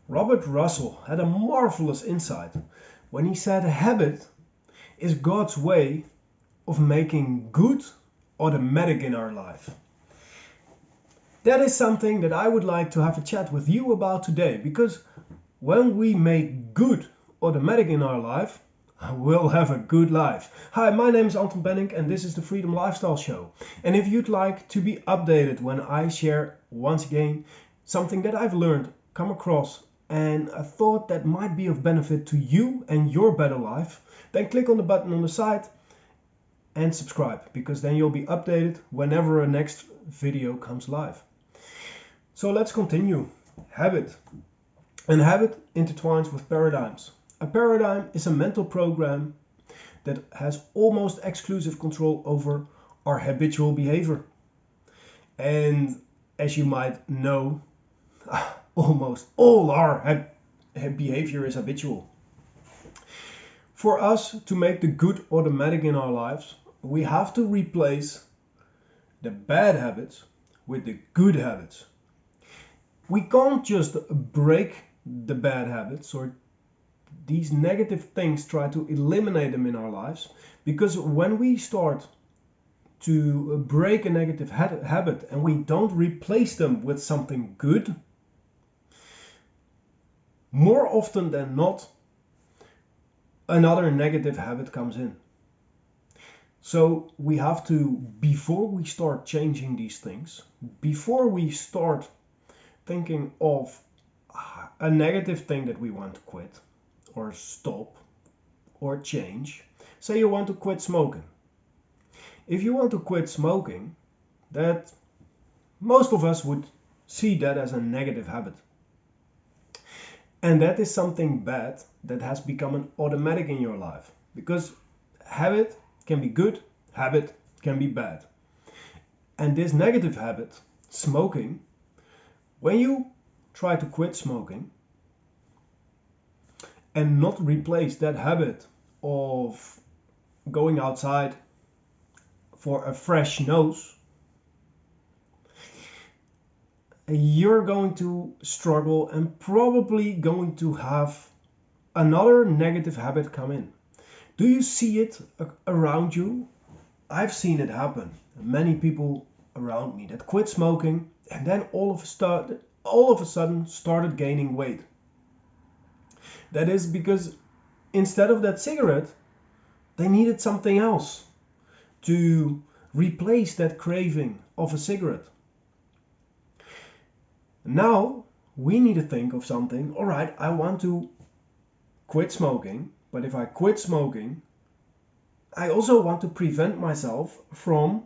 Robert Russell had a marvelous insight when he said a habit is God's way of making good automatic in our life. That is something that I would like to have a chat with you about today, because when we make good automatic in our life, we'll have a good life. Hi, my name is Anton Bennink and this is the Freedom Lifestyle Show. And if you'd like to be updated when I share once again something that I've learned, come across, and I thought that might be of benefit to you and your better life, then click on the button on the side and subscribe, because then you'll be updated whenever a next video comes live. So let's continue. Habit. And habit intertwines with paradigms. A paradigm is a mental program that has almost exclusive control over our habitual behavior. And as you might know, almost all our behavior is habitual. For us to make the good automatic in our lives, we have to replace the bad habits with the good habits. We can't just break the bad habits or these negative things, try to eliminate them in our lives, because when we start to break a negative habit and we don't replace them with something good, more often than not, another negative habit comes in. So we have to, before we start changing these things, before we start thinking of a negative thing that we want to quit or stop or change, say you want to quit smoking. If you want to quit smoking, that most of us would see that as a negative habit. And that is something bad that has become an automatic in your life, because habit can be good, habit can be bad. And this negative habit, smoking, when you try to quit smoking and not replace that habit of going outside for a fresh nose, you're going to struggle and probably going to have another negative habit come in. Do you see it around you? I've seen it happen. Many people around me that quit smoking and then all of a sudden started gaining weight. That is because instead of that cigarette, they needed something else to replace that craving of a cigarette. Now we need to think of something. All right, I want to quit smoking, but if I quit smoking, I also want to prevent myself from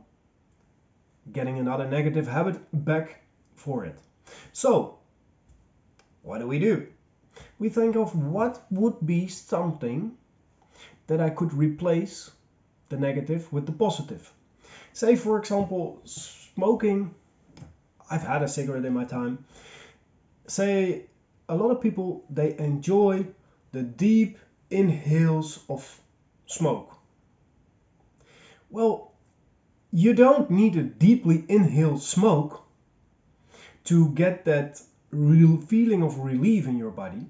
getting another negative habit back for it. So what do? We think of what would be something that I could replace the negative with the positive. Say, for example, smoking. I've had a cigarette in my time. Say, a lot of people, they enjoy the deep inhales of smoke. Well, you don't need to deeply inhale smoke to get that real feeling of relief in your body.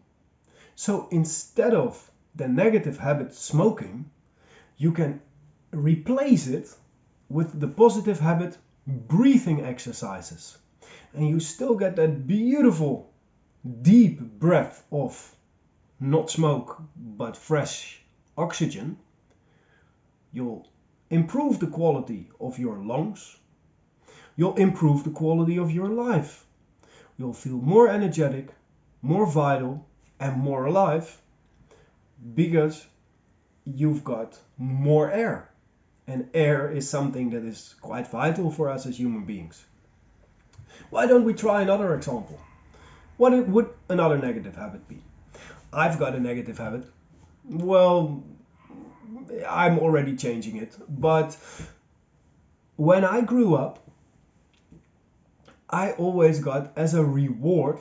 So instead of the negative habit smoking, you can replace it with the positive habit breathing exercises. And you still get that beautiful deep breath of not smoke but fresh oxygen. You'll improve the quality of your lungs. You'll improve the quality of your life. You'll feel more energetic, more vital, and more alive, because you've got more air. And air is something that is quite vital for us as human beings. Why don't we try another example? What would another negative habit be? I've got a negative habit. Well, I'm already changing it. But when I grew up, I always got as a reward,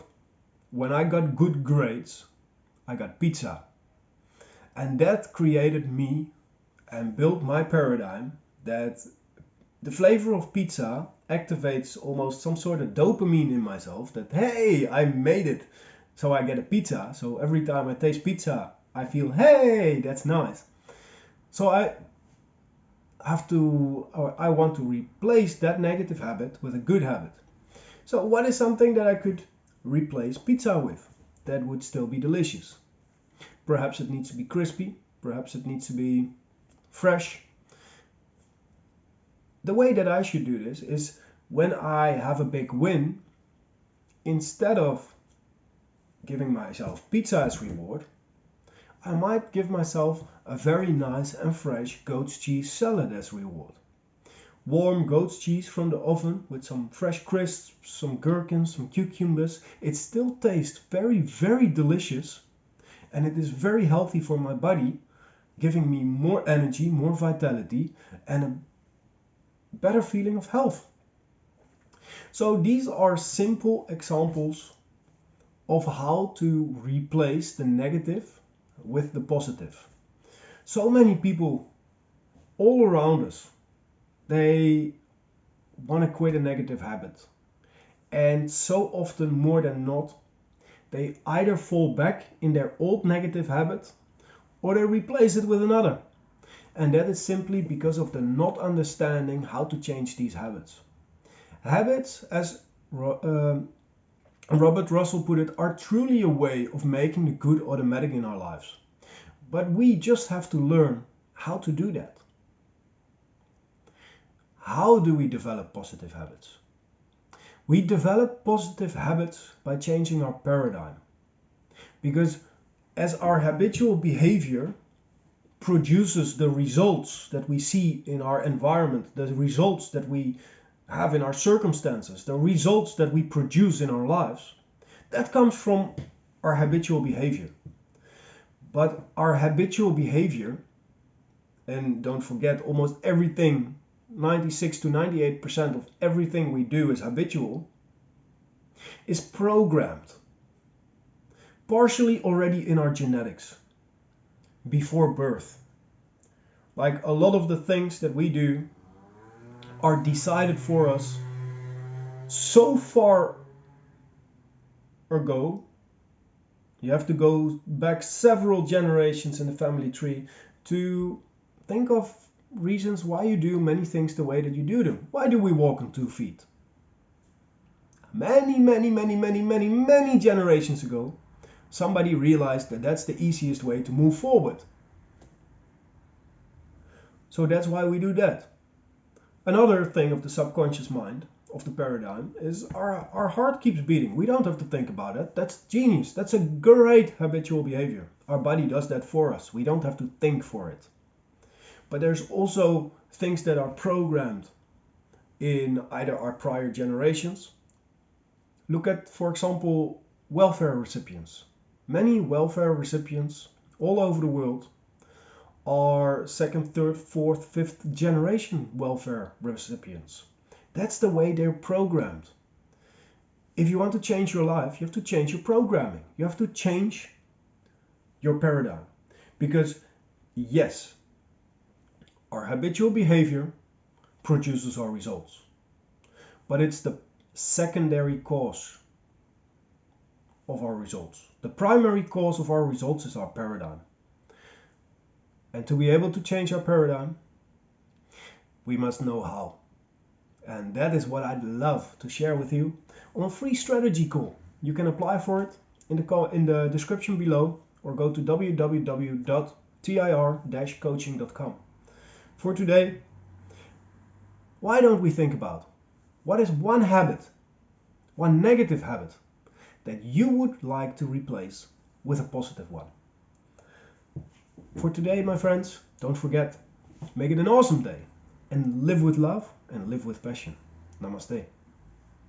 when I got good grades, I got pizza. And that created me and built my paradigm that the flavor of pizza activates almost some sort of dopamine in myself that, hey, I made it. So I get a pizza. So every time I taste pizza, I feel, hey, that's nice. So I want to replace that negative habit with a good habit. So what is something that I could replace pizza with that would still be delicious? Perhaps it needs to be crispy. Perhaps it needs to be fresh. The way that I should do this is when I have a big win, instead of giving myself pizza as reward, I might give myself a very nice and fresh goat's cheese salad as reward. Warm goat's cheese from the oven with some fresh crisps, some gherkins, some cucumbers. It still tastes very, very delicious, and it is very healthy for my body, giving me more energy, more vitality, and a better feeling of health. So these are simple examples of how to replace the negative with the positive. So many people all around us, they want to quit a negative habit. And so often, more than not, they either fall back in their old negative habit or they replace it with another. And that is simply because of the not understanding how to change these habits. Habits, as Robert Russell put it, are truly a way of making the good automatic in our lives. But we just have to learn how to do that. How do we develop positive habits? We develop positive habits by changing our paradigm. Because as our habitual behavior produces the results that we see in our environment, the results that we have in our circumstances, the results that we produce in our lives, that comes from our habitual behavior. But our habitual behavior, and don't forget, almost everything, 96 to 98% of everything we do is habitual, is programmed, partially already in our genetics, before birth. Like a lot of the things that we do are decided for us so far ago. You have to go back several generations in the family tree to think of reasons why you do many things the way that you do them. Why do we walk on 2 feet? Many generations ago, somebody realized that that's the easiest way to move forward. So that's why we do that. Another thing of the subconscious mind, of the paradigm, is our heart keeps beating. We don't have to think about it. That's genius. That's a great habitual behavior. Our body does that for us. We don't have to think for it. But there's also things that are programmed in either our prior generations. Look at, for example, welfare recipients. Many welfare recipients all over the world are second, third, fourth, fifth generation welfare recipients. That's the way they're programmed. If you want to change your life, you have to change your programming. You have to change your paradigm. Because yes, our habitual behavior produces our results. But it's the secondary cause of our results. The primary cause of our results is our paradigm. And to be able to change our paradigm, we must know how. And that is what I'd love to share with you on a free strategy call. You can apply for it in the description below, or go to www.tir-coaching.com. For today, why don't we think about what is one habit, one negative habit, that you would like to replace with a positive one? For today, my friends, don't forget, make it an awesome day and live with love and live with passion. Namaste.